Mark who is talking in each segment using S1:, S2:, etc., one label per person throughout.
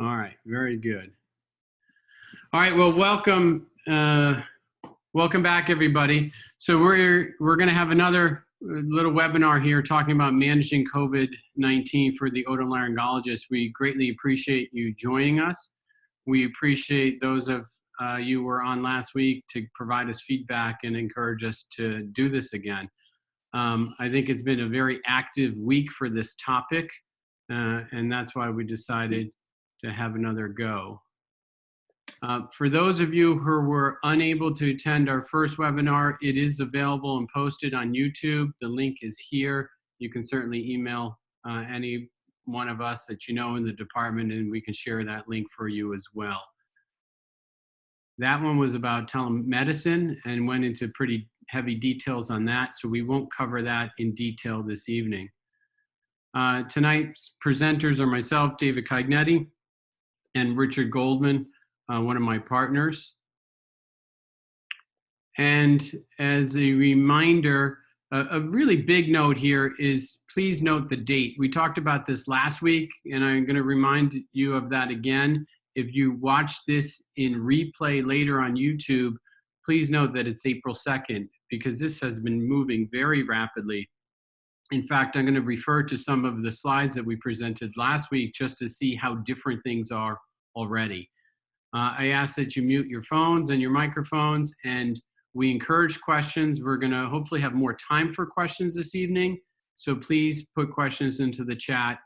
S1: All right, very good. All right, well, welcome back, everybody. So we're going to have another little webinar here talking about managing COVID-19 for the otolaryngologists. We greatly appreciate you joining us. We appreciate those of you who were on last week to provide us feedback and encourage us to do this again. I think it's been a very active week for this topic, and that's why we decided to have another go. For those of you who were unable to attend our first webinar, it is available and posted on YouTube. The link is here. You can certainly email any one of us that you know in the department, and we can share that link for you as well. That one was about telemedicine and went into pretty heavy details on that, so we won't cover that in detail this evening. Tonight's presenters are myself, David Cognetti, and Richard Goldman, one of my partners. And as a reminder, a really big note here is please note the date. We talked about this last week, and I'm going to remind you of that again. If you watch this in replay later on YouTube, please note that it's April 2nd, because this has been moving very rapidly. In fact, I'm going to refer to some of the slides that we presented last week just to see how different things are already. I ask that you mute your phones and your microphones, and we encourage questions. We're going to hopefully have more time for questions this evening, so please put questions into the chat,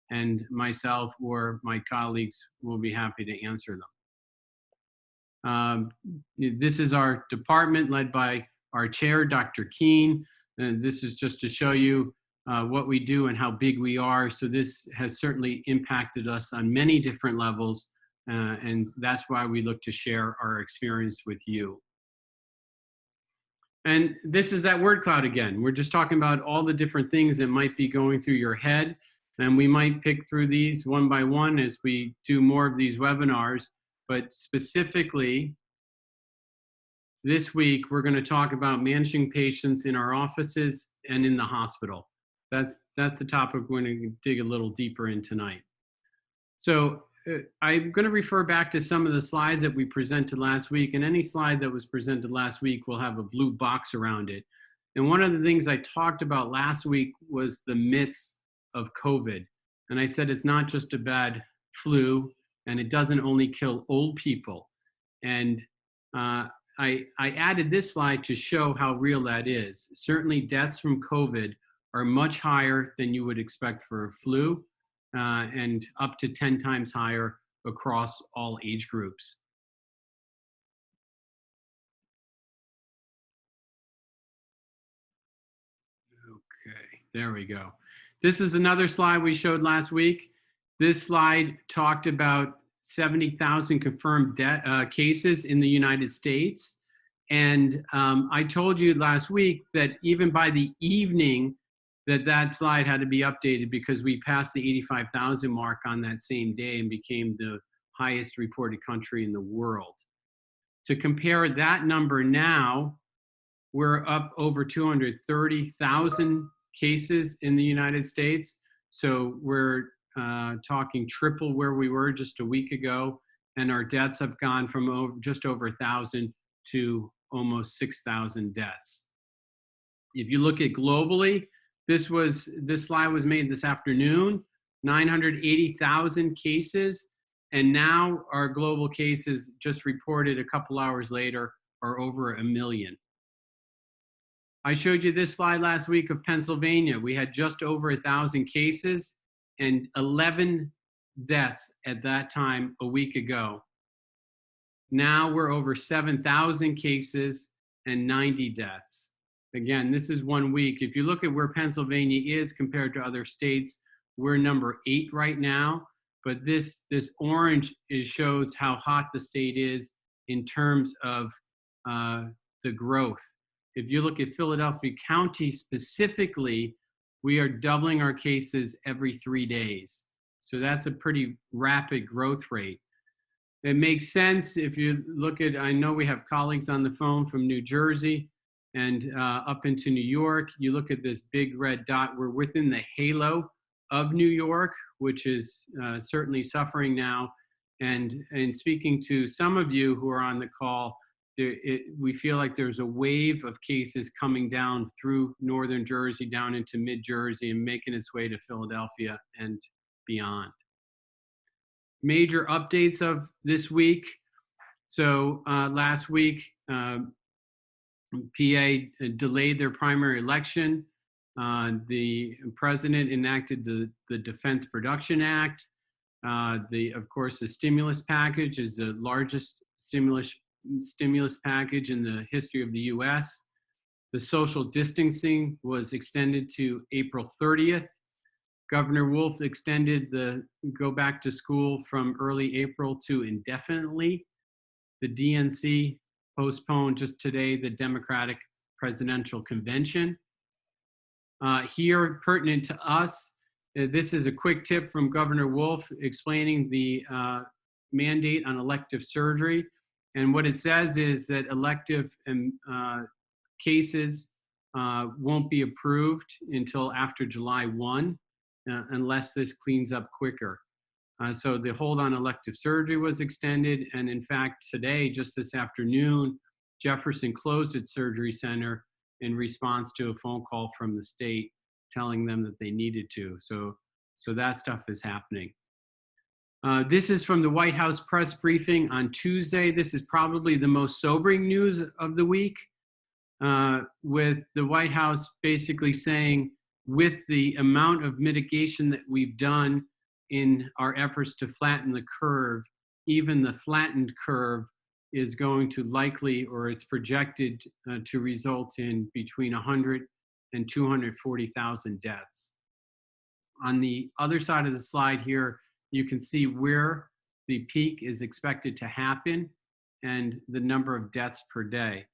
S1: and myself or my colleagues will be happy to answer them. This is our department led by our chair, Dr. Keene, and this is just to show you what we do and how big we are. So this has certainly impacted us on many different levels. And that's why we look to share our experience with you. And this is that word cloud again. We're just talking about all the different things that might be going through your head. And we might pick through these one by one as we do more of these webinars. But specifically, this week, we're going to talk about managing patients in our offices and in the hospital. That's the topic we're going to dig a little deeper in tonight. So I'm going to refer back to some of the slides that we presented last week, and any slide that was presented last week will have a blue box around it. And one of the things I talked about last week was the myths of COVID. And I said it's not just a bad flu, and it doesn't only kill old people. And I added this slide to show how real that is. Certainly deaths from COVID are much higher than you would expect for a flu. And up to 10 times higher across all age groups. Okay, there we go. This is another slide we showed last week. This slide talked about 70,000 confirmed cases in the United States. And I told you last week that even by the evening, that slide had to be updated because we passed the 85,000 mark on that same day and became the highest reported country in the world. To compare that number now, we're up over 230,000 cases in the United States. So we're talking triple where we were just a week ago. And our deaths have gone from just over 1,000 to almost 6,000 deaths. If you look at globally, this slide was made this afternoon, 980,000 cases, and now our global cases just reported a couple hours later are over 1 million. I showed you this slide last week of Pennsylvania. We had just over 1,000 cases and 11 deaths at that time a week ago. Now we're over 7,000 cases and 90 deaths. Again, this is 1 week. If you look at where Pennsylvania is compared to other states, we're number 8 right now. But this orange shows how hot the state is in terms of the growth. If you look at Philadelphia County specifically, we are doubling our cases every 3 days. So that's a pretty rapid growth rate. It makes sense if you look at, I know we have colleagues on the phone from New Jersey and up into New York. You look at this big red dot, we're within the halo of New York, which is certainly suffering now. And in speaking to some of you who are on the call, we feel like there's a wave of cases coming down through northern Jersey, down into mid-Jersey, and making its way to Philadelphia and beyond. Major updates of this week. So last week, PA delayed their primary election. The president enacted the Defense Production Act. Of course, the stimulus package is the largest stimulus package in the history of the U.S. The social distancing was extended to April 30th. Governor Wolf extended the go back to school from early April to indefinitely. The DNC postponed just today the Democratic Presidential Convention. Here, pertinent to us, this is a quick tip from Governor Wolf explaining the mandate on elective surgery. And what it says is that elective cases won't be approved until after July 1, unless this cleans up quicker. So the hold on elective surgery was extended. And in fact, today, just this afternoon, Jefferson closed its surgery center in response to a phone call from the state telling them that they needed to. So that stuff is happening. This is from the White House press briefing on Tuesday. This is probably the most sobering news of the week, with the White House basically saying, with the amount of mitigation that we've done in our efforts to flatten the curve, even the flattened curve is going to likely, or it's projected to result in between 100 and 240,000 deaths. On the other side of the slide here, you can see where the peak is expected to happen and the number of deaths per day.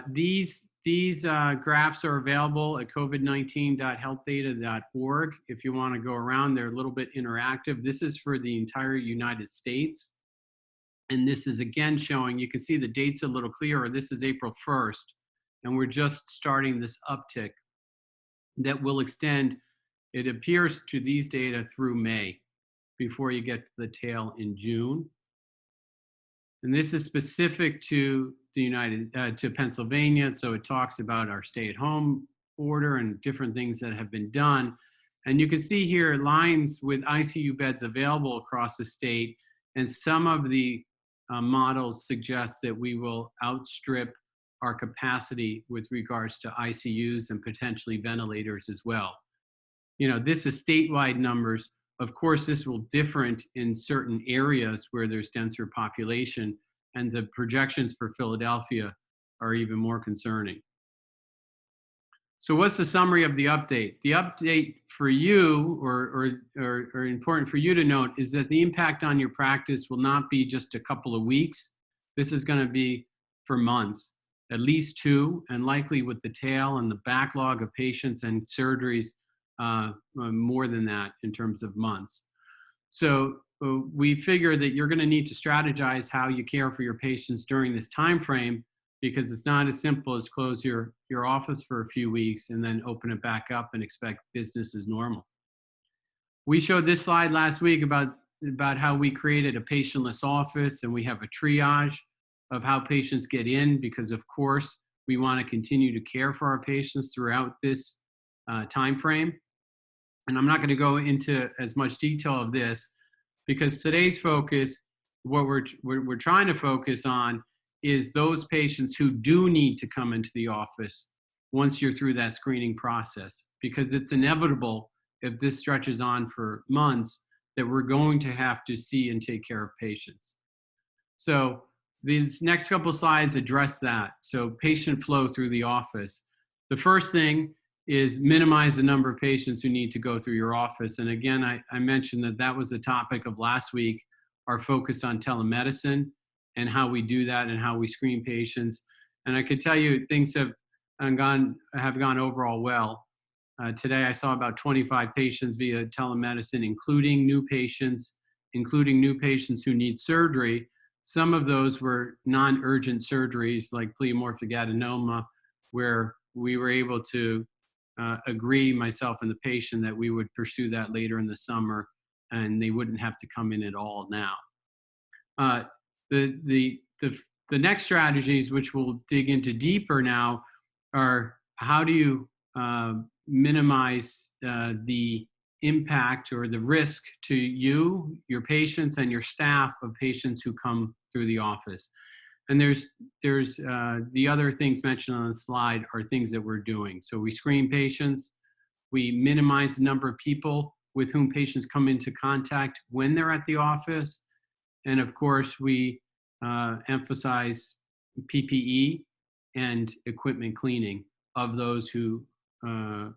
S1: These graphs are available at covid19.healthdata.org. If you want to go around, they're a little bit interactive. This is for the entire United States. And this is again showing, you can see the date's a little clearer. This is April 1st, and we're just starting this uptick that will extend, it appears, to these data through May before you get to the tail in June. And this is specific to the to Pennsylvania. So it talks about our stay-at-home order and different things that have been done. And you can see here lines with ICU beds available across the state. And some of the models suggest that we will outstrip our capacity with regards to ICUs and potentially ventilators as well. You know, this is statewide numbers. Of course, this will differ in certain areas where there's denser population, and the projections for Philadelphia are even more concerning. So what's the summary of the update? The update for you, or important for you to note, is that the impact on your practice will not be just a couple of weeks. This is going to be for months, at least 2, and likely with the tail and the backlog of patients and surgeries, more than that in terms of months. So we figure that you're going to need to strategize how you care for your patients during this time frame, because it's not as simple as close your office for a few weeks and then open it back up and expect business as normal. We showed this slide last week about how we created a patientless office, and we have a triage of how patients get in, because of course we want to continue to care for our patients throughout this time frame. And I'm not going to go into as much detail of this, because today's focus, what we're trying to focus on, is those patients who do need to come into the office once you're through that screening process, because it's inevitable, if this stretches on for months, that we're going to have to see and take care of patients. So these next couple slides address that. So patient flow through the office. The first thing is minimize the number of patients who need to go through your office. And again, I mentioned that was the topic of last week, our focus on telemedicine and how we do that and how we screen patients. And I could tell you things have gone overall well. Today I saw about 25 patients via telemedicine, including new patients who need surgery. Some of those were non-urgent surgeries like pleomorphic adenoma, where we were able to agree, myself and the patient, that we would pursue that later in the summer and they wouldn't have to come in at all now. Uh, the, the, the, the next strategies, which we'll dig into deeper now, are how do you minimize the impact or the risk to you, your patients, and your staff of patients who come through the office. And there's the other things mentioned on the slide are things that we're doing. So we screen patients, we minimize the number of people with whom patients come into contact when they're at the office, and of course we emphasize PPE and equipment cleaning of those who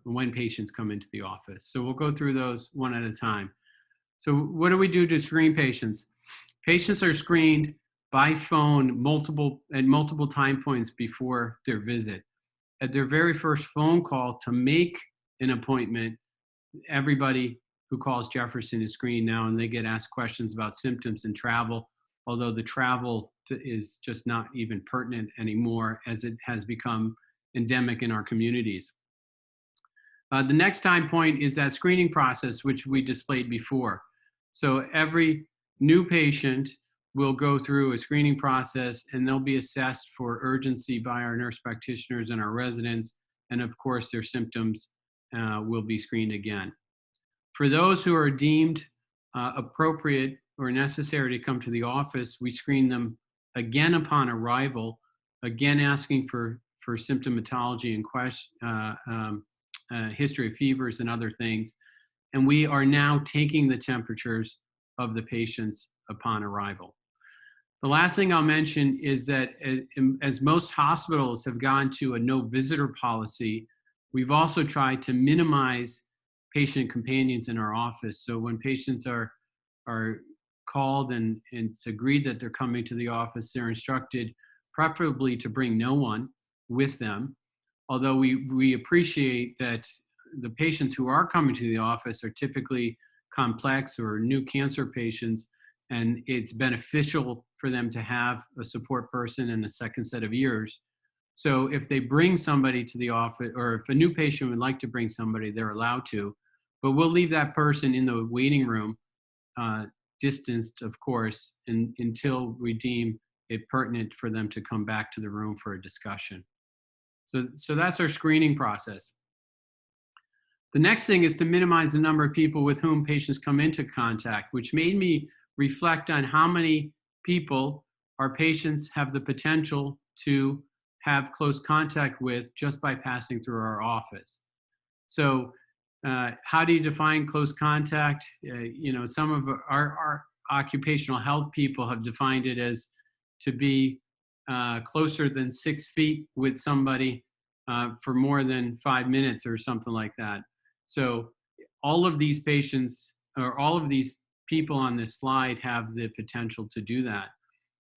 S1: when patients come into the office. So we'll go through those one at a time. So what do we do to screen patients? Patients are screened by phone at multiple time points before their visit. At their very first phone call to make an appointment, everybody who calls Jefferson is screened now, and they get asked questions about symptoms and travel, although the travel is just not even pertinent anymore as it has become endemic in our communities. The next time point is that screening process, which we displayed before. So every new patient will go through a screening process, and they'll be assessed for urgency by our nurse practitioners and our residents. And of course, their symptoms will be screened again. For those who are deemed appropriate or necessary to come to the office, we screen them again upon arrival, again asking for symptomatology and history of fevers and other things. And we are now taking the temperatures of the patients upon arrival. The last thing I'll mention is that as most hospitals have gone to a no visitor policy, we've also tried to minimize patient companions in our office. So when patients are called and it's agreed that they're coming to the office, they're instructed preferably to bring no one with them. Although we appreciate that the patients who are coming to the office are typically complex or new cancer patients, and it's beneficial for them to have a support person and a second set of ears. So if they bring somebody to the office, or if a new patient would like to bring somebody, they're allowed to, but we'll leave that person in the waiting room, distanced, of course, until we deem it pertinent for them to come back to the room for a discussion. So that's our screening process. The next thing is to minimize the number of people with whom patients come into contact, which made me reflect on how many people our patients have the potential to have close contact with just by passing through our office. So how do you define close contact? Some of our occupational health people have defined it as to be closer than 6 feet with somebody for more than 5 minutes or something like that. So all of these patients, or all of these people on this slide, have the potential to do that.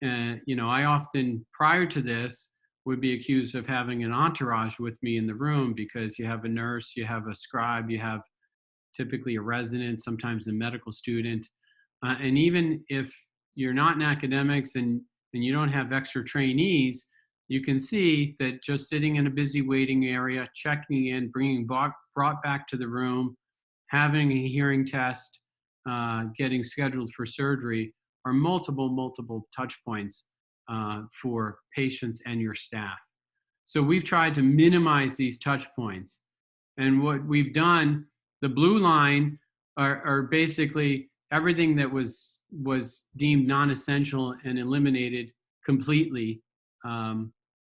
S1: I often, prior to this, would be accused of having an entourage with me in the room, because you have a nurse, you have a scribe, you have typically a resident, sometimes a medical student. And even if you're not in academics and you don't have extra trainees, you can see that just sitting in a busy waiting area, checking in, brought back to the room, having a hearing test, getting scheduled for surgery are multiple touch points for patients and your staff. So we've tried to minimize these touch points. And what we've done, the blue line are basically everything that was deemed non-essential and eliminated completely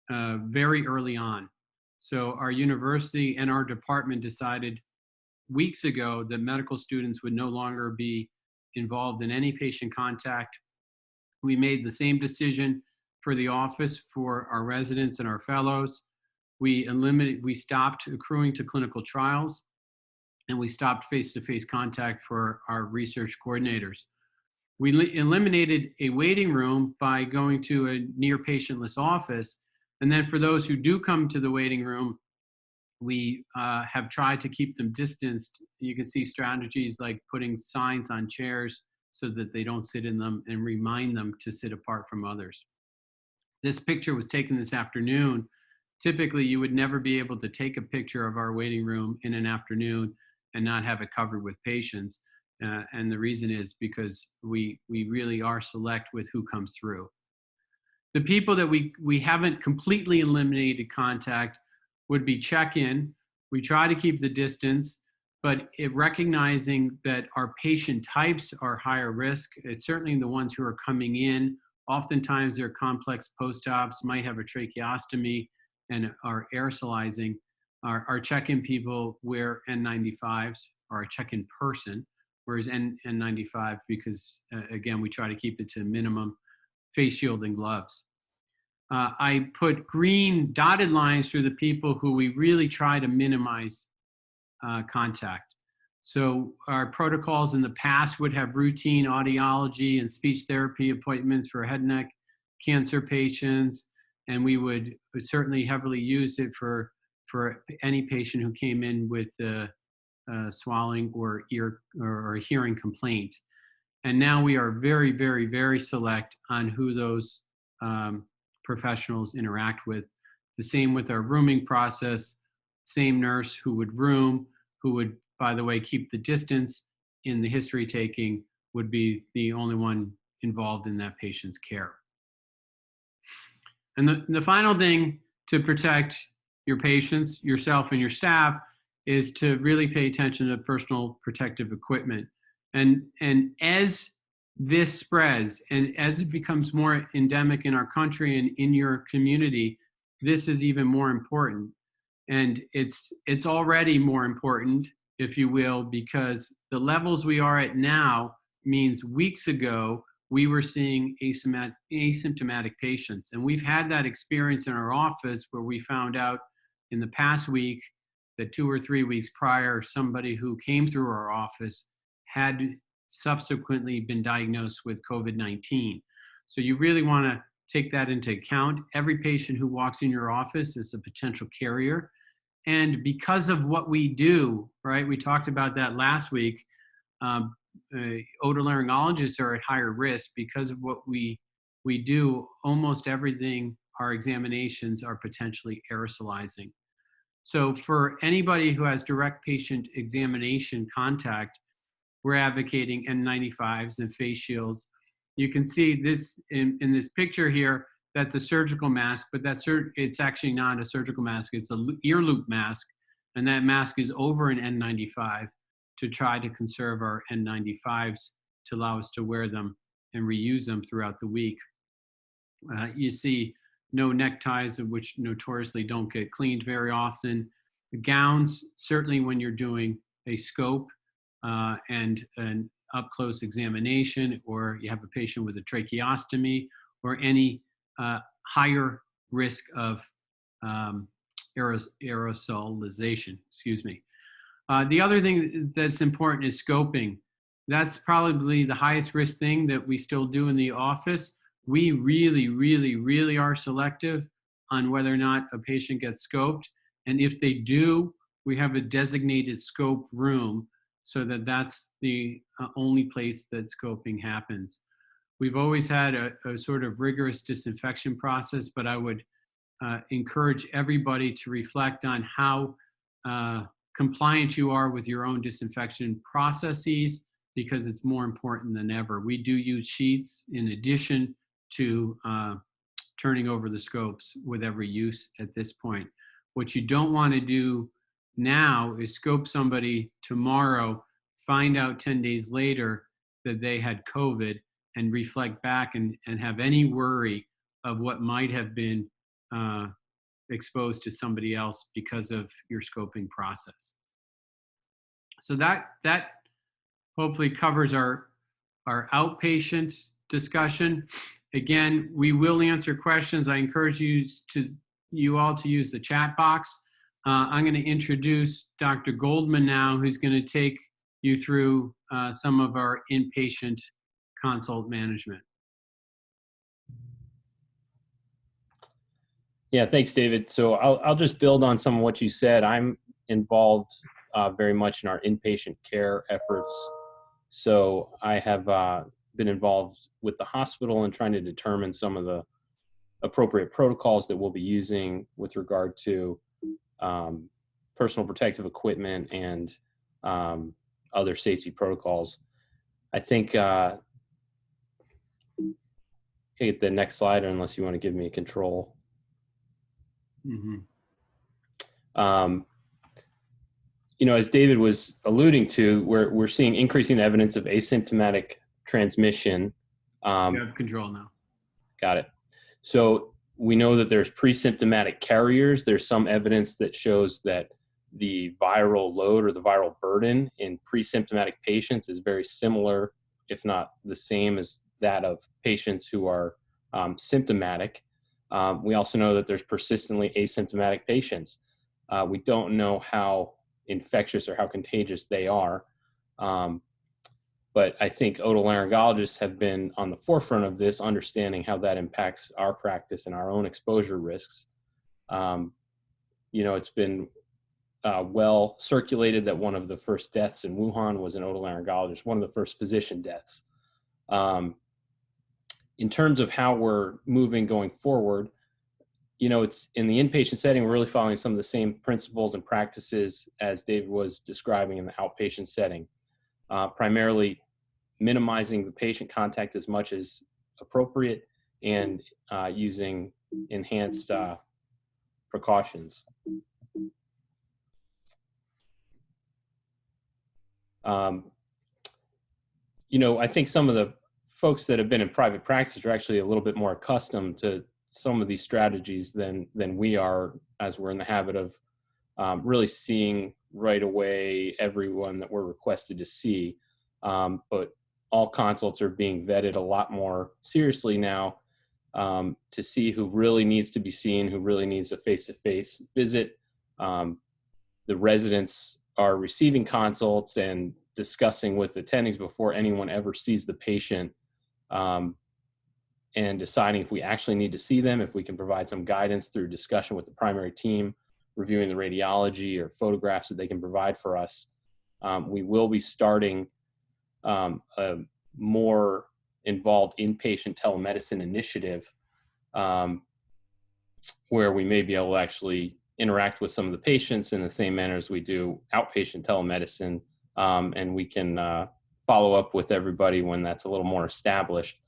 S1: very early on. So our university and our department decided weeks ago that medical students would no longer be involved in any patient contact. We made the same decision for the office for our residents and our fellows. We stopped accruing to clinical trials, and we stopped face-to-face contact for our research coordinators. We eliminated a waiting room by going to a near patientless office. And then for those who do come to the waiting room, we have tried to keep them distanced. You can see strategies like putting signs on chairs so that they don't sit in them, and remind them to sit apart from others. This picture was taken this afternoon. Typically, you would never be able to take a picture of our waiting room in an afternoon and not have it covered with patients. And the reason is because we really are select with who comes through. The people that we haven't completely eliminated contact would be check-in. We try to keep the distance, but recognizing that our patient types are higher risk, it's certainly the ones who are coming in. Oftentimes they're complex post-ops, might have a tracheostomy and are aerosolizing. Our check-in people wear N95s, or a check-in person wears N95 because, again, we try to keep it to a minimum, face shield and gloves. I put green dotted lines through the people who we really try to minimize contact. So our protocols in the past would have routine audiology and speech therapy appointments for head and neck cancer patients, and we would certainly heavily use it for any patient who came in with swallowing or ear or a hearing complaint. And now we are very, very, very select on who those professionals interact with. The same with our rooming process, same nurse who would room, who would, by the way, keep the distance in the history taking, would be the only one involved in that patient's care. And the final thing to protect your patients, yourself, and your staff is to really pay attention to personal protective equipment. And as this spreads and as it becomes more endemic in our country and in your community, this is even more important. And it's already more important, if you will, because the levels we are at now means weeks ago we were seeing asymptomatic patients. And we've had that experience in our office where we found out in the past week that 2 or 3 weeks prior, somebody who came through our office had subsequently been diagnosed with COVID-19. So you really want to take that into account. Every patient who walks in your office is a potential carrier. And because of what we do, right, we talked about that last week, otolaryngologists are at higher risk because of what we do. Almost everything, our examinations are potentially aerosolizing. So for anybody who has direct patient examination contact, we're advocating N95s and face shields. You can see this in this picture here, that's a surgical mask, but it's actually not a surgical mask, it's an ear loop mask, and that mask is over an N95 to try to conserve our N95s to allow us to wear them and reuse them throughout the week. You see no neckties, which notoriously don't get cleaned very often. The gowns, certainly when you're doing a scope and an up-close examination, or you have a patient with a tracheostomy, or any higher risk of aerosolization, excuse me. The other thing that's important is scoping. That's probably the highest risk thing that we still do in the office. We really, really, really are selective on whether or not a patient gets scoped. And if they do, we have a designated scope room so that that's the only place that scoping happens. We've always had a sort of rigorous disinfection process, but I would encourage everybody to reflect on how compliant you are with your own disinfection processes, because it's more important than ever. We do use sheets in addition to turning over the scopes with every use at this point. What you don't want to do now is scope somebody tomorrow, find out 10 days later that they had COVID, and reflect back and have any worry of what might have been exposed to somebody else because of your scoping process. So that hopefully covers our outpatient discussion. Again, we will answer questions. I encourage you all to use the chat box. I'm going to introduce Dr. Goldman now, who's going to take you through some of our inpatient consult management.
S2: Yeah, thanks, David. So I'll just build on some of what you said. I'm involved very much in our inpatient care efforts. So I have been involved with the hospital in trying to determine some of the appropriate protocols that we'll be using with regard to personal protective equipment and other safety protocols. I think, hit the next slide, unless you want to give me a control.
S1: Mhm.
S2: As David was alluding to, we're seeing increasing evidence of asymptomatic transmission.
S1: You have control now.
S2: Got it. So we know that there's pre-symptomatic carriers. There's some evidence that shows that the viral load or the viral burden in pre-symptomatic patients is very similar, if not the same, as that of patients who are symptomatic. We also know that there's persistently asymptomatic patients. We don't know how infectious or how contagious they are. But I think otolaryngologists have been on the forefront of this, understanding how that impacts our practice and our own exposure risks. It's been well circulated that one of the first deaths in Wuhan was an otolaryngologist, one of the first physician deaths. In terms of how we're moving going forward, it's in the inpatient setting, we're really following some of the same principles and practices as David was describing in the outpatient setting. Primarily minimizing the patient contact as much as appropriate and using enhanced precautions. I think some of the folks that have been in private practice are actually a little bit more accustomed to some of these strategies than we are, as we're in the habit of really seeing right away everyone that we're requested to see. But all consults are being vetted a lot more seriously now to see who really needs to be seen, who really needs a face-to-face visit. The residents are receiving consults and discussing with attendings before anyone ever sees the patient, and deciding if we actually need to see them, if we can provide some guidance through discussion with the primary team, reviewing the radiology or photographs that they can provide for us. We will be starting a more involved inpatient telemedicine initiative, where we may be able to actually interact with some of the patients in the same manner as we do outpatient telemedicine, and we can follow up with everybody when that's a little more established.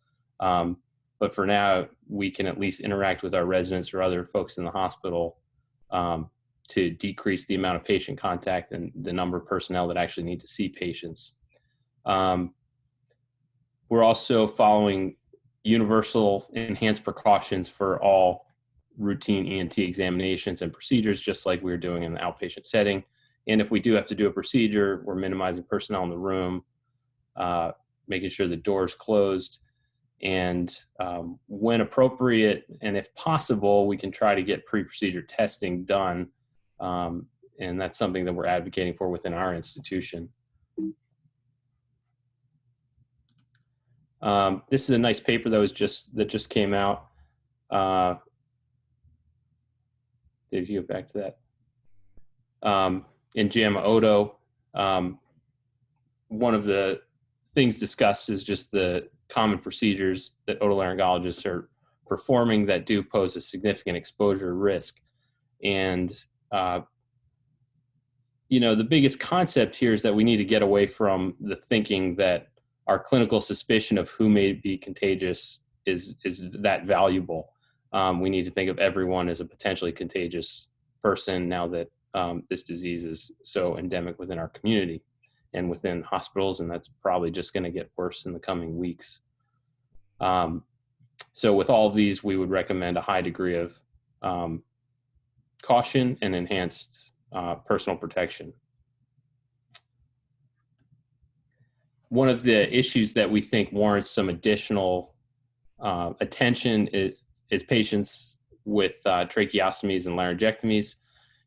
S2: But for now, we can at least interact with our residents or other folks in the hospital to decrease the amount of patient contact and the number of personnel that actually need to see patients. We're also following universal enhanced precautions for all routine ENT examinations and procedures, just like we were doing in the outpatient setting. And if we do have to do a procedure, we're minimizing personnel in the room, making sure the door's closed, and when appropriate and if possible, we can try to get pre-procedure testing done. And that's something that we're advocating for within our institution. This is a nice paper that just came out. Did you go back to that? In JAMA Oto, one of the things discussed is just the common procedures that otolaryngologists are performing that do pose a significant exposure risk. And, the biggest concept here is that we need to get away from the thinking that our clinical suspicion of who may be contagious is that valuable. We need to think of everyone as a potentially contagious person now that this disease is so endemic within our community and within hospitals, and that's probably just going to get worse in the coming weeks. So with all of these, we would recommend a high degree of caution and enhanced personal protection. One of the issues that we think warrants some additional attention is patients with tracheostomies and laryngectomies.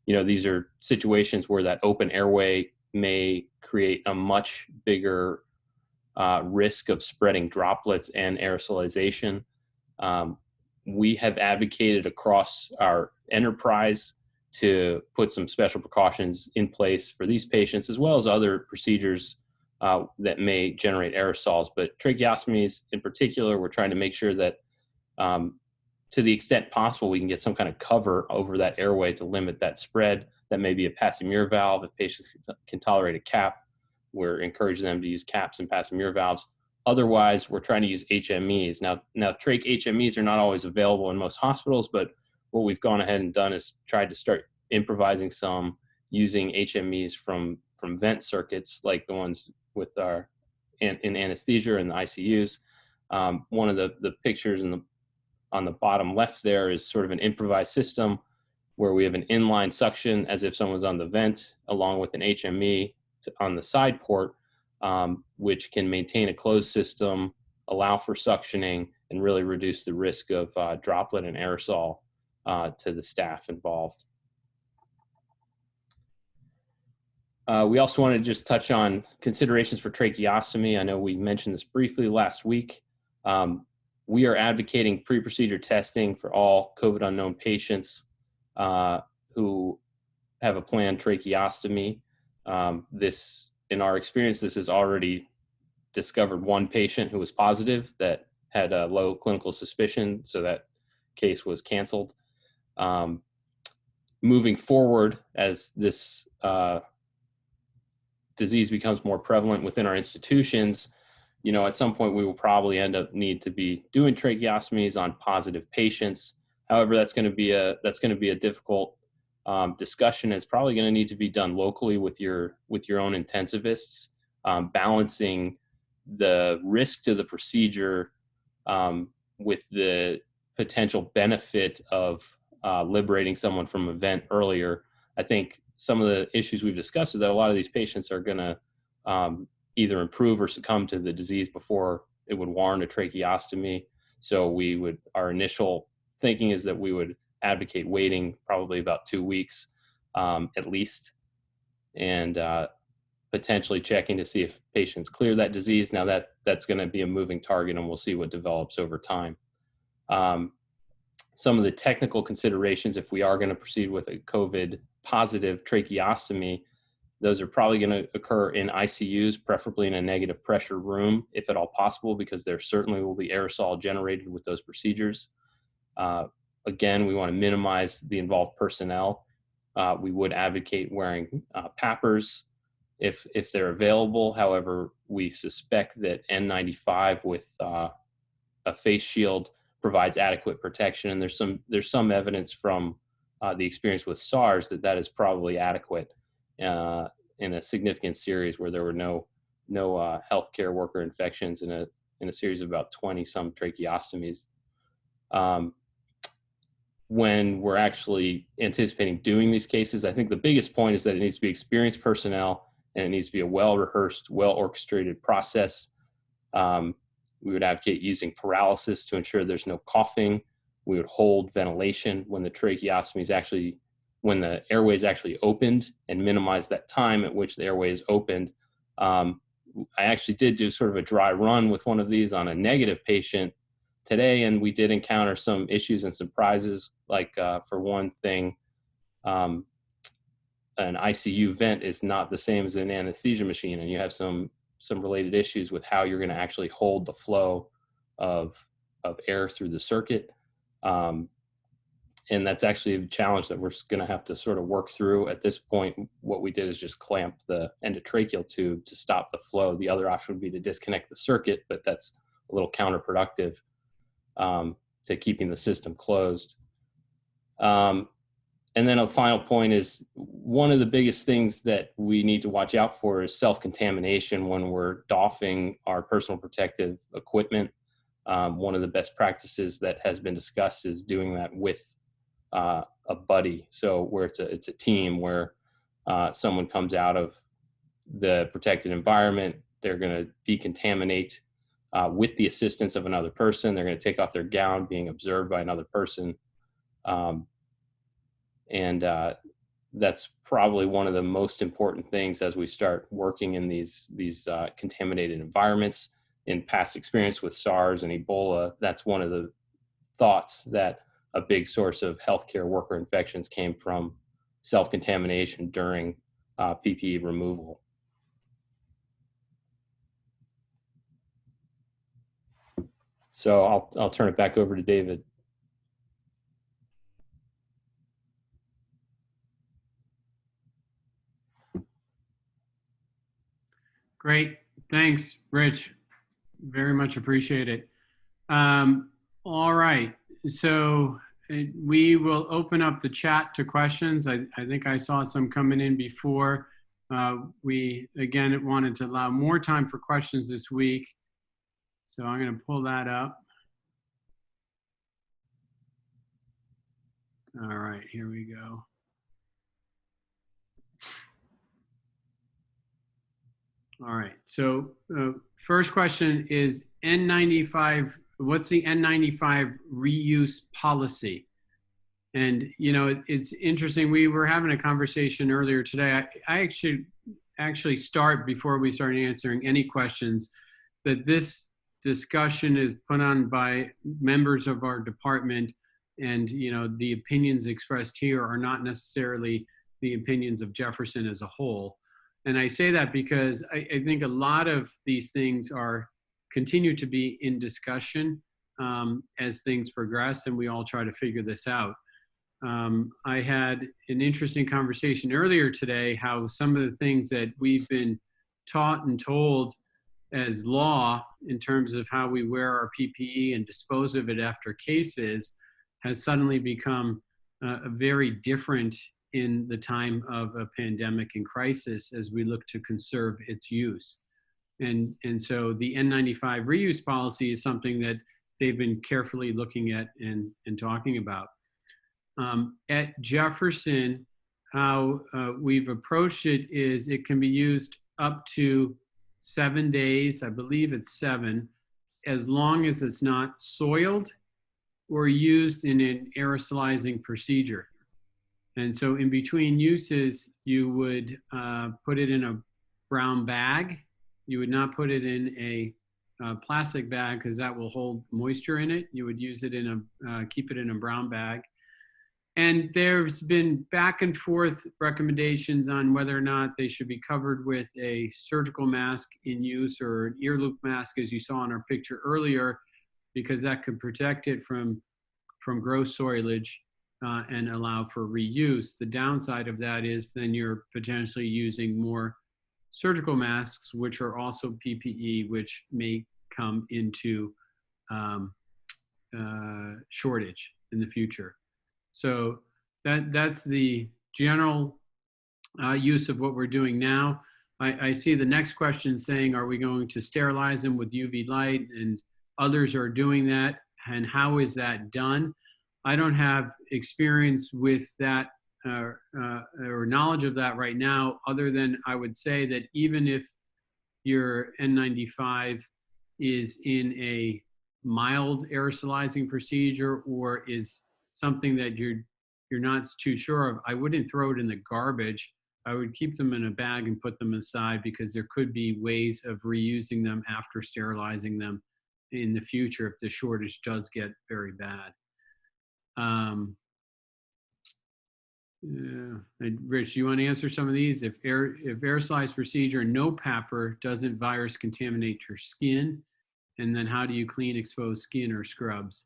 S2: These are situations where that open airway may create a much bigger risk of spreading droplets and aerosolization. We have advocated across our enterprise to put some special precautions in place for these patients, as well as other procedures that may generate aerosols. But tracheostomies in particular, we're trying to make sure that to the extent possible, we can get some kind of cover over that airway to limit that spread. That may be a Passy-Muir valve if patients can tolerate a cap. we're encouraging them to use caps and Passimier valves. Otherwise, we're trying to use HMEs. Now trach HMEs are not always available in most hospitals, but what we've gone ahead and done is tried to start improvising some using HMEs from vent circuits like the ones with our in anesthesia and the ICUs. One of the pictures on the bottom left there is sort of an improvised system where we have an inline suction as if someone's on the vent, along with an HME on the side port, which can maintain a closed system, allow for suctioning, and really reduce the risk of droplet and aerosol to the staff involved. We also want to just touch on considerations for tracheostomy. I know we mentioned this briefly last week. We are advocating pre-procedure testing for all COVID unknown patients who have a planned tracheostomy. In our experience, this has already discovered one patient who was positive that had a low clinical suspicion, so that case was canceled. Moving forward, as this disease becomes more prevalent within our institutions, at some point we will probably need to be doing tracheostomies on positive patients. However, that's going to be a difficult discussion. It's probably going to need to be done locally with your own intensivists, balancing the risk to the procedure with the potential benefit of liberating someone from an event earlier. I think some of the issues we've discussed is that a lot of these patients are going to either improve or succumb to the disease before it would warrant a tracheostomy. So our initial thinking is that we would advocate waiting probably about 2 weeks at least, and potentially checking to see if patients clear that disease. Now that's going to be a moving target, and we'll see what develops over time. Some of the technical considerations, if we are going to proceed with a COVID positive tracheostomy, those are probably going to occur in ICUs, preferably in a negative pressure room, if at all possible, because there certainly will be aerosol generated with those procedures. Again, we want to minimize the involved personnel. We would advocate wearing PAPRs if they're available. However, we suspect that N95 with a face shield provides adequate protection, and there's some evidence from the experience with SARS that is probably adequate in a significant series where there were no healthcare worker infections in a series of about 20 some tracheostomies. When we're actually anticipating doing these cases, I think the biggest point is that it needs to be experienced personnel, and it needs to be a well-rehearsed, well-orchestrated process. We would advocate using paralysis to ensure there's no coughing. We would hold ventilation when when the airway is actually opened, and minimize that time at which the airway is opened. I actually did do sort of a dry run with one of these on a negative patient today, and we did encounter some issues and surprises. Like for one thing, an ICU vent is not the same as an anesthesia machine, and you have some related issues with how you're going to actually hold the flow of air through the circuit. And that's actually a challenge that we're going to have to sort of work through. At this point, what we did is just clamp the endotracheal tube to stop the flow. The other option would be to disconnect the circuit, but that's a little counterproductive to keeping the system closed. And then a final point is, one of the biggest things that we need to watch out for is self-contamination when we're doffing our personal protective equipment. One of the best practices that has been discussed is doing that with a buddy. So where it's a team where someone comes out of the protected environment, they're going to decontaminate with the assistance of another person. They're going to take off their gown, being observed by another person. And that's probably one of the most important things as we start working in these contaminated environments. In past experience with SARS and Ebola, that's one of the thoughts, that a big source of healthcare worker infections came from self-contamination during PPE removal. So I'll turn it back over to David.
S1: Great. Thanks, Rich. Very much appreciate it. All right. So we will open up the chat to questions. I think I saw some coming in before. We, again, wanted to allow more time for questions this week. So I'm going to pull that up. All right, here we go. All right, so first question is N95, what's the N95 reuse policy? And, you know, it's interesting. We were having a conversation earlier today. I actually start before we start answering any questions that this discussion is put on by members of our department. And, you know, the opinions expressed here are not necessarily the opinions of Jefferson as a whole. And I say that because I think a lot of these things continue to be in discussion as things progress, and we all try to figure this out. I had an interesting conversation earlier today, how some of the things that we've been taught and told as law in terms of how we wear our PPE and dispose of it after cases has suddenly become very different in the time of a pandemic and crisis as we look to conserve its use. And so the N95 reuse policy is something that they've been carefully looking at and talking about. At Jefferson, how we've approached it is it can be used up to 7 days, I believe it's 7, as long as it's not soiled or used in an aerosolizing procedure. And so in between uses, you would put it in a brown bag. You would not put it in a plastic bag because that will hold moisture in it. You would use it in keep it in a brown bag. And there's been back and forth recommendations on whether or not they should be covered with a surgical mask in use or an ear loop mask, as you saw in our picture earlier, because that could protect it from gross soilage and allow for reuse. The downside of that is then you're potentially using more surgical masks, which are also PPE, which may come into shortage in the future. So that's the general use of what we're doing now. I see the next question saying, are we going to sterilize them with UV light? And others are doing that. And how is that done? I don't have experience with that or knowledge of that right now, other than I would say that even if your N95 is in a mild aerosolizing procedure or is something that you're not too sure of, I wouldn't throw it in the garbage. I would keep them in a bag and put them aside, because there could be ways of reusing them after sterilizing them in the future if the shortage does get very bad. Rich, you want to answer some of these? If aerosolized procedure, no PAPR, doesn't virus contaminate your skin? And then how do you clean exposed skin or scrubs?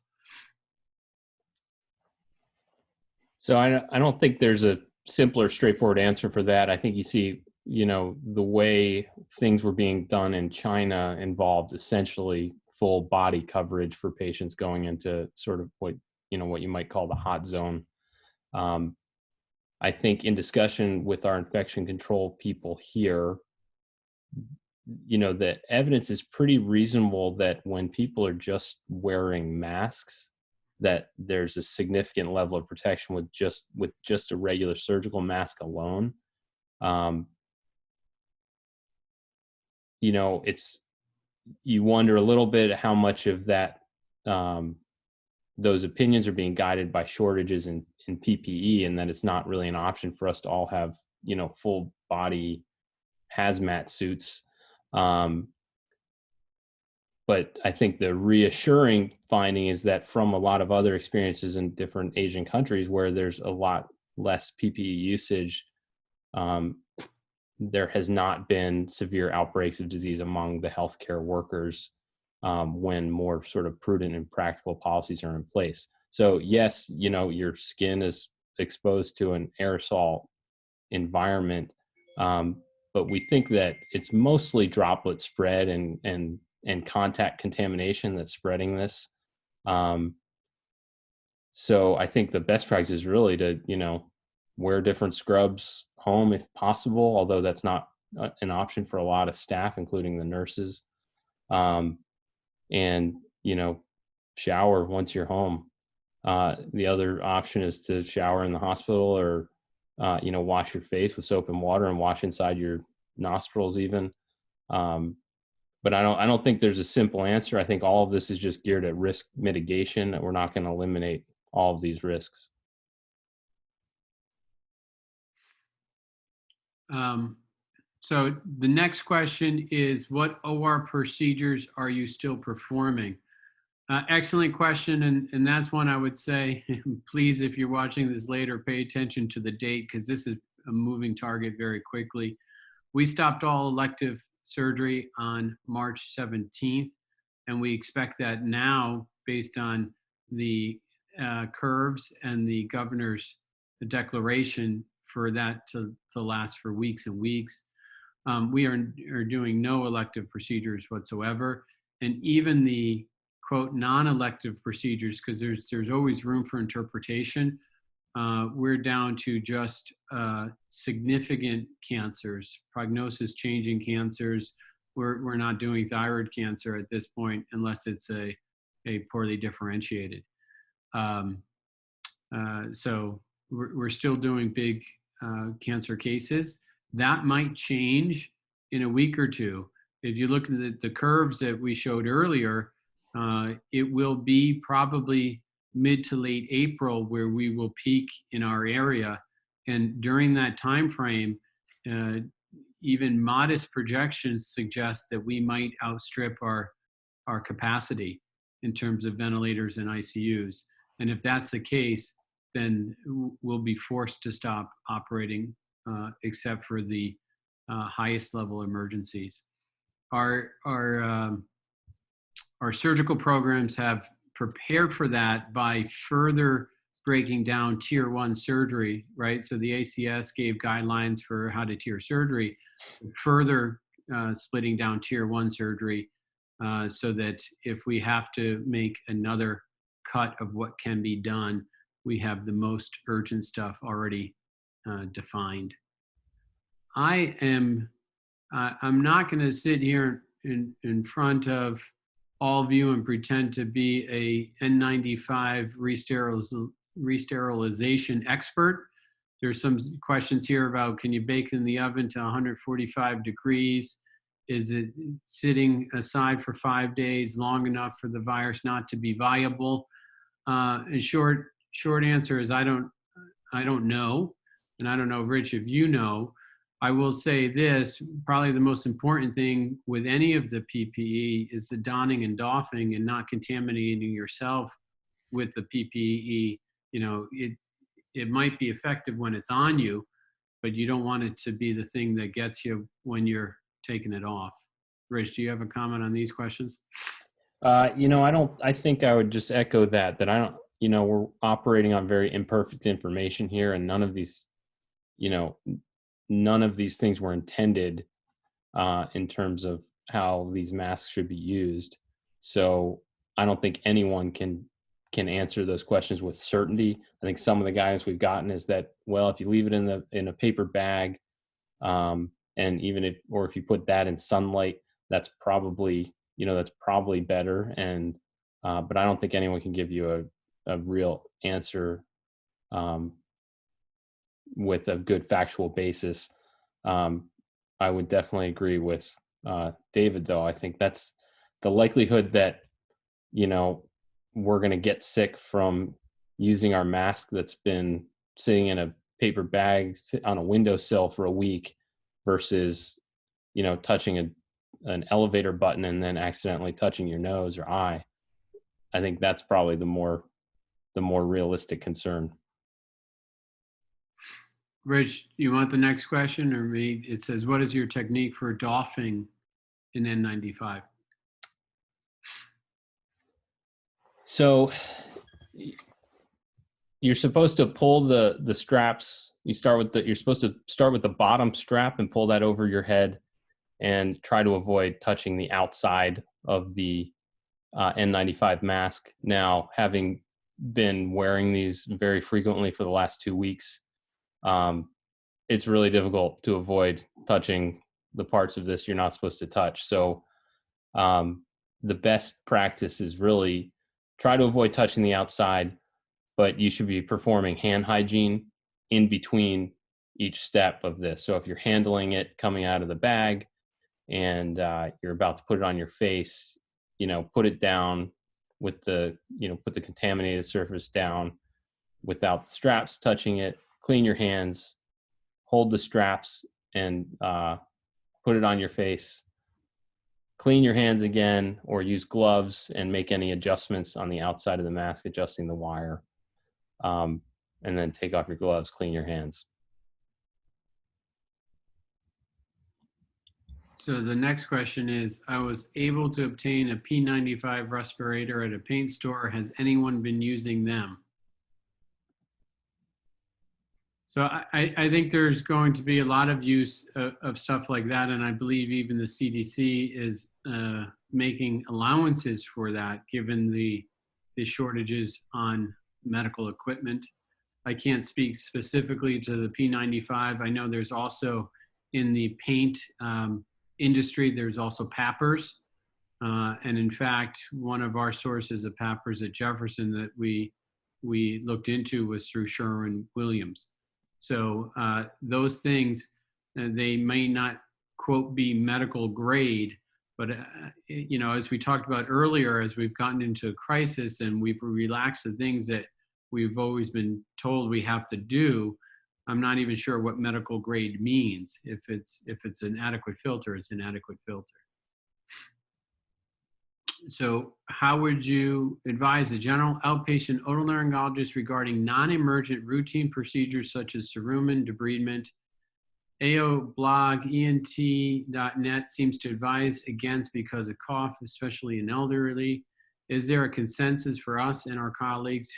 S2: So I don't think there's a simpler, straightforward answer for that. I think you see, you know, the way things were being done in China involved essentially full body coverage for patients going into sort of what you might call the hot zone. I think in discussion with our infection control people here, you know, the evidence is pretty reasonable that when people are just wearing masks, that there's a significant level of protection with just a regular surgical mask alone. You know, you wonder a little bit how much of that those opinions are being guided by shortages in PPE, and that it's not really an option for us to all have, you know, full body hazmat suits. But I think the reassuring finding is that from a lot of other experiences in different Asian countries where there's a lot less PPE usage, there has not been severe outbreaks of disease among the healthcare workers when more sort of prudent and practical policies are in place. So yes, you know, your skin is exposed to an aerosol environment, but we think that it's mostly droplet spread and contact contamination that's spreading this. So I think the best practice is really to, wear different scrubs home if possible, although that's not an option for a lot of staff, including the nurses. And, shower once you're home. The other option is to shower in the hospital or, wash your face with soap and water and wash inside your nostrils even. But I don't think there's a simple answer. I think all of this is just geared at risk mitigation, that we're not going to eliminate all of these risks.
S1: So the next question is, what OR procedures are you still performing? Excellent question, and that's one I would say, please, if you're watching this later, pay attention to the date, because this is a moving target very quickly. We stopped all elective surgery on March 17th, and we expect that now, based on the curves and the governor's declaration, for that to last for weeks and weeks. We are doing no elective procedures whatsoever, and even the quote non-elective procedures, because there's always room for interpretation. We're down to just significant cancers, prognosis changing cancers. We're not doing thyroid cancer at this point unless it's a poorly differentiated. So we're still doing big cancer cases. That might change in a week or two. If you look at the curves that we showed earlier, it will be probably mid to late April where we will peak in our area. And during that time frame, even modest projections suggest that we might outstrip our capacity in terms of ventilators and ICUs. And if that's the case, then we'll be forced to stop operating, except for the highest level emergencies. Our surgical programs have prepared for that by further breaking down tier 1 surgery, right? So the ACS gave guidelines for how to tier surgery, further splitting down tier 1 surgery, so that if we have to make another cut of what can be done, we have the most urgent stuff already defined. I'm not going to sit here in front of all of you and pretend to be a N95 re-sterilization expert. There's some questions here about, can you bake in the oven to 145 degrees? Is it sitting aside for 5 days long enough for the virus not to be viable? And short answer is I don't know, and I don't know, Rich, if you know. I will say this, probably the most important thing with any of the PPE is the donning and doffing and not contaminating yourself with the PPE. It might be effective when it's on you, but you don't want it to be the thing that gets you when you're taking it off. Rich, do you have a comment on these questions?
S2: I think I would just echo that I don't, we're operating on very imperfect information here, and none of these things were intended in terms of how these masks should be used. So I don't think anyone can answer those questions with certainty. I think some of the guidance we've gotten is that, well, if you leave it in a paper bag, and even if you put that in sunlight, that's probably better. And but I don't think anyone can give you a real answer with a good factual basis. I would definitely agree with David, though. I think that's the likelihood that, we're going to get sick from using our mask that's been sitting in a paper bag on a windowsill for a week versus, touching an elevator button and then accidentally touching your nose or eye. I think that's probably the more realistic concern.
S1: Rich, you want the next question or me? It says, what is your technique for doffing in N95?
S2: So you're supposed to pull the straps. You're supposed to start with the bottom strap and pull that over your head and try to avoid touching the outside of the N95 mask. Now, having been wearing these very frequently for the last 2 weeks, it's really difficult to avoid touching the parts of this you're not supposed to touch. So the best practice is really try to avoid touching the outside, but you should be performing hand hygiene in between each step of this. So if you're handling it coming out of the bag and you're about to put it on your face, put it down with put the contaminated surface down without the straps touching it, clean your hands, hold the straps and put it on your face, clean your hands again, or use gloves and make any adjustments on the outside of the mask, adjusting the wire, and then take off your gloves, clean your hands.
S1: So the next question is, I was able to obtain a P95 respirator at a paint store. Has anyone been using them? So I think there's going to be a lot of use of stuff like that. And I believe even the CDC is making allowances for that, given the shortages on medical equipment. I can't speak specifically to the P95. I know there's also in the paint industry, there's also PAPRs. And in fact, one of our sources of PAPRs at Jefferson that we looked into was through Sherwin-Williams. So those things, they may not, quote, be medical grade, but as we talked about earlier, as we've gotten into a crisis and we've relaxed the things that we've always been told we have to do, I'm not even sure what medical grade means. If it's an adequate filter, it's an adequate filter. So how would you advise a general outpatient otolaryngologist regarding non-emergent routine procedures such as cerumen debridement? AO blog ENT.net seems to advise against because of cough, especially in elderly. Is there a consensus for us and our colleagues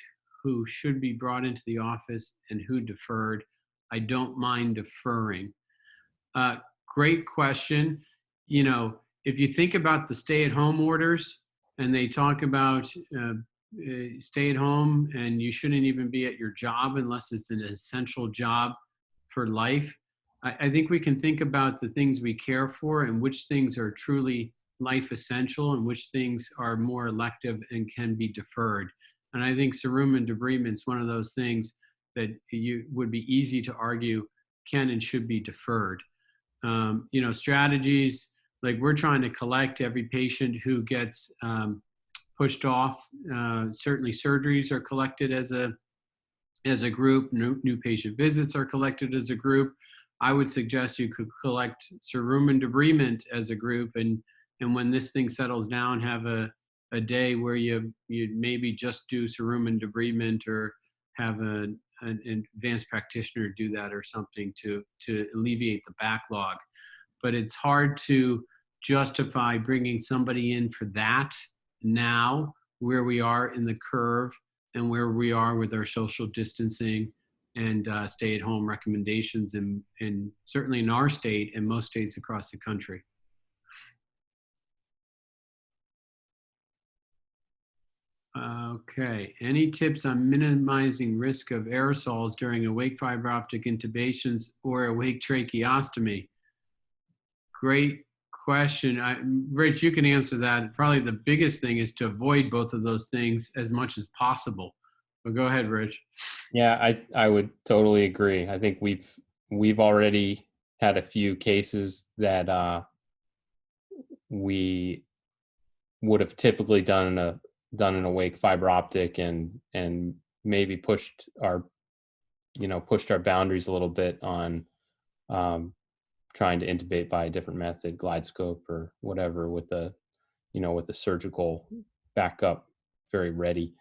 S1: who should be brought into the office and who deferred? I don't mind deferring. Great question. If you think about the stay-at-home orders and they talk about stay at home and you shouldn't even be at your job unless it's an essential job for life, I think we can think about the things we care for and which things are truly life essential and which things are more elective and can be deferred. And I think cerumen debridement is one of those things that you would be easy to argue can and should be deferred. Strategies, like we're trying to collect every patient who gets pushed off. Certainly surgeries are collected as a group. New patient visits are collected as a group. I would suggest you could collect cerumen debridement as a group, and when this thing settles down, have a day where you maybe just do cerumen debridement or have an advanced practitioner do that or something to alleviate the backlog. But it's hard to justify bringing somebody in for that now, where we are in the curve and where we are with our social distancing and stay-at-home recommendations, and certainly in our state and most states across the country. Okay, any tips on minimizing risk of aerosols during awake fiber optic intubations or awake tracheostomy? Great question. Rich, you can answer that. Probably the biggest thing is to avoid both of those things as much as possible. But go ahead, Rich.
S2: Yeah, I would totally agree. I think we've already had a few cases that we would have typically done an awake fiber optic and maybe pushed our boundaries a little bit on trying to intubate by a different method, glide scope or whatever, with the surgical backup very ready.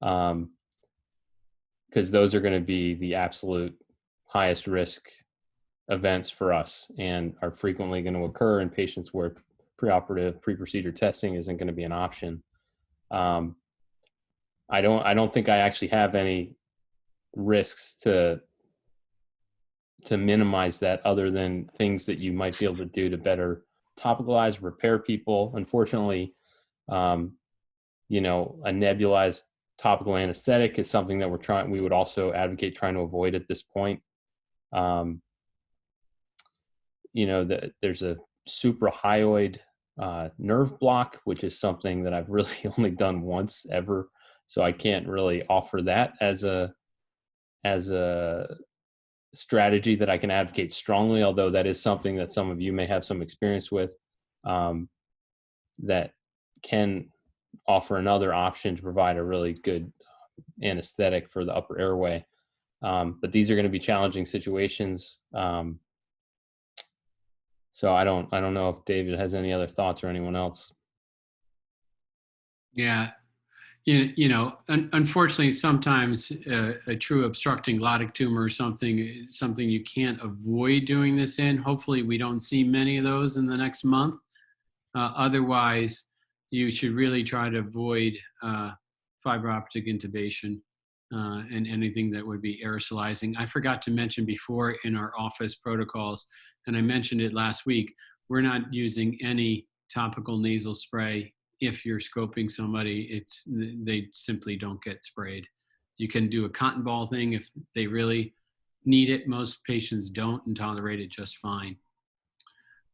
S2: Because those are going to be the absolute highest risk events for us and are frequently going to occur in patients where preoperative pre-procedure testing isn't going to be an option. I don't think I actually have any risks to minimize that, other than things that you might be able to do to better topicalize, repair people. Unfortunately, you know, a nebulized topical anesthetic is something that we would also advocate trying to avoid at this point. You know, there's a suprahyoid nerve block, which is something that I've really only done once ever. So I can't really offer that as a strategy that I can advocate strongly, although that is something that some of you may have some experience with, that can offer another option to provide a really good anesthetic for the upper airway. But these are going to be challenging situations. So I don't know if David has any other thoughts or anyone else.
S1: Yeah. You know, unfortunately, sometimes a true obstructing glottic tumor or something you can't avoid doing this in. Hopefully, we don't see many of those in the next month. Otherwise, you should really try to avoid fiber optic intubation and anything that would be aerosolizing. I forgot to mention before in our office protocols, and I mentioned it last week, we're not using any topical nasal spray. If you're scoping somebody, they simply don't get sprayed. You can do a cotton ball thing if they really need it. Most patients don't and tolerate it just fine.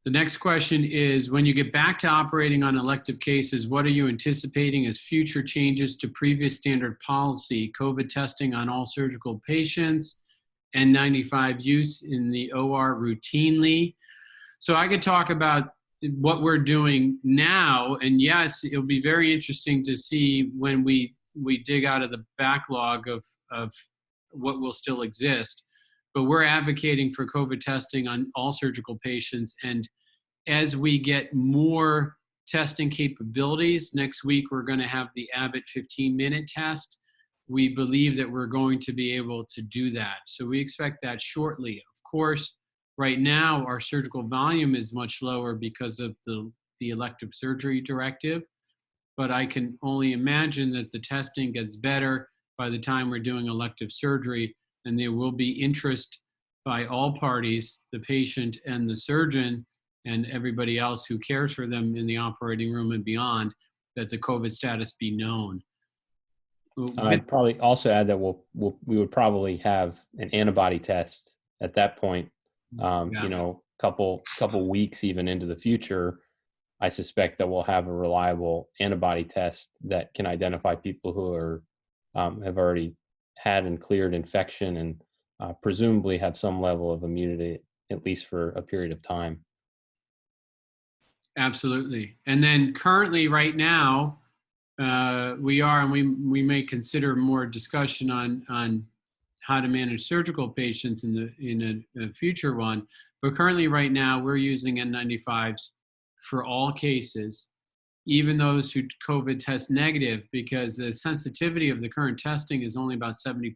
S1: The next question is, when you get back to operating on elective cases, what are you anticipating as future changes to previous standard policy? COVID testing on all surgical patients, N95 use in the OR routinely. So I could talk about what we're doing now, and yes, it'll be very interesting to see when we dig out of the backlog of what will still exist. But we're advocating for COVID testing on all surgical patients, and as we get more testing capabilities, next week we're going to have the Abbott 15-minute test. We believe that we're going to be able to do that. So we expect that shortly. Of course, right now our surgical volume is much lower because of the elective surgery directive, but I can only imagine that the testing gets better by the time we're doing elective surgery, and there will be interest by all parties, the patient and the surgeon, and everybody else who cares for them in the operating room and beyond, that the COVID status be known.
S2: I'd probably also add that we would probably have an antibody test at that point. You know, couple weeks even into the future, I suspect that we'll have a reliable antibody test that can identify people who are have already had and cleared infection and presumably have some level of immunity, at least for a period of time.
S1: Absolutely. And then currently right now, we may consider more discussion on how to manage surgical patients in a future one. But currently right now, we're using N95s for all cases, even those who COVID test negative, because the sensitivity of the current testing is only about 70%.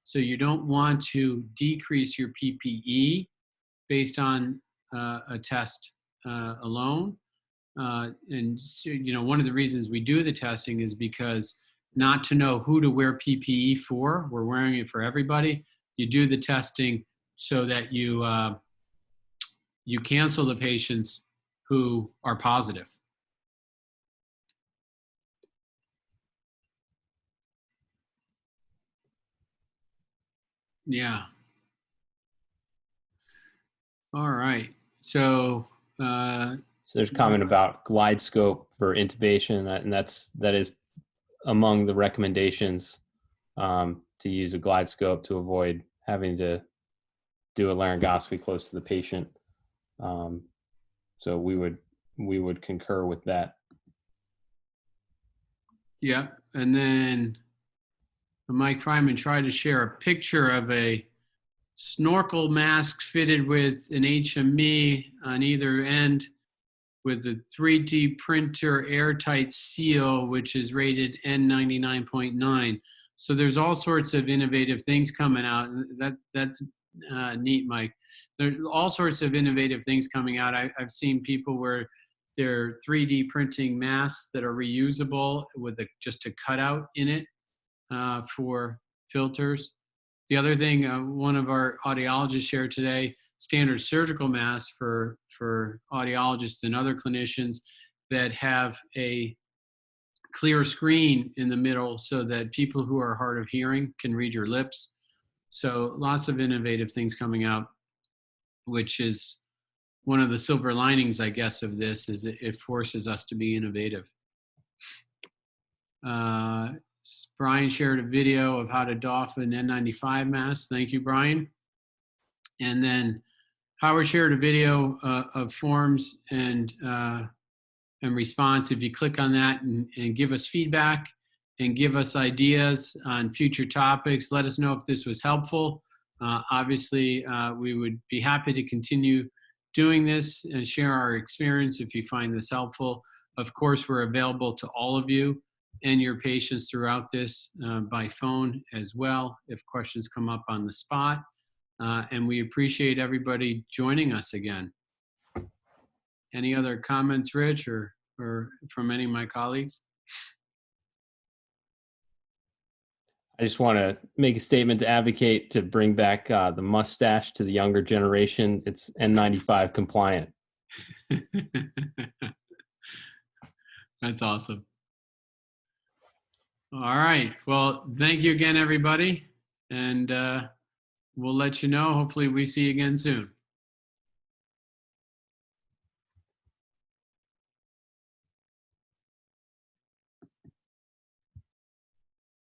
S1: So you don't want to decrease your PPE based on a test alone. And so, you know, one of the reasons we do the testing is because not to know who to wear PPE for, we're wearing it for everybody. You do the testing so that you cancel the patients who are positive. Yeah. All right. So
S2: there's a comment about glide scope for intubation, and that is among the recommendations, to use a glide scope to avoid having to do a laryngoscopy close to the patient. So we would concur with that.
S1: Yeah, and then Mike Fryman tried to share a picture of a snorkel mask fitted with an HME on either end with a 3D printer airtight seal, which is rated N99.9. So there's all sorts of innovative things coming out. That's neat, Mike. There's all sorts of innovative things coming out. I've seen people where they're 3D printing masks that are reusable with just a cutout in it for filters. The other thing, one of our audiologists shared today, standard surgical masks for audiologists and other clinicians that have a clear screen in the middle so that people who are hard of hearing can read your lips. So lots of innovative things coming out, which is one of the silver linings, I guess, of this, is it forces us to be innovative. Brian shared a video of how to doff an N95 mask. Thank you, Brian. And then Howard shared a video of forms and response. If you click on that and give us feedback and give us ideas on future topics, let us know if this was helpful. Obviously, we would be happy to continue doing this and share our experience if you find this helpful. Of course, we're available to all of you and your patients throughout this by phone as well if questions come up on the spot. And we appreciate everybody joining us again. Any other comments, Rich, or from any of my colleagues?
S2: I just want to make a statement to advocate to bring back the mustache to the younger generation. It's N95 compliant.
S1: That's awesome. All right. Well, thank you again, everybody. And we'll let you know. Hopefully we see you again soon.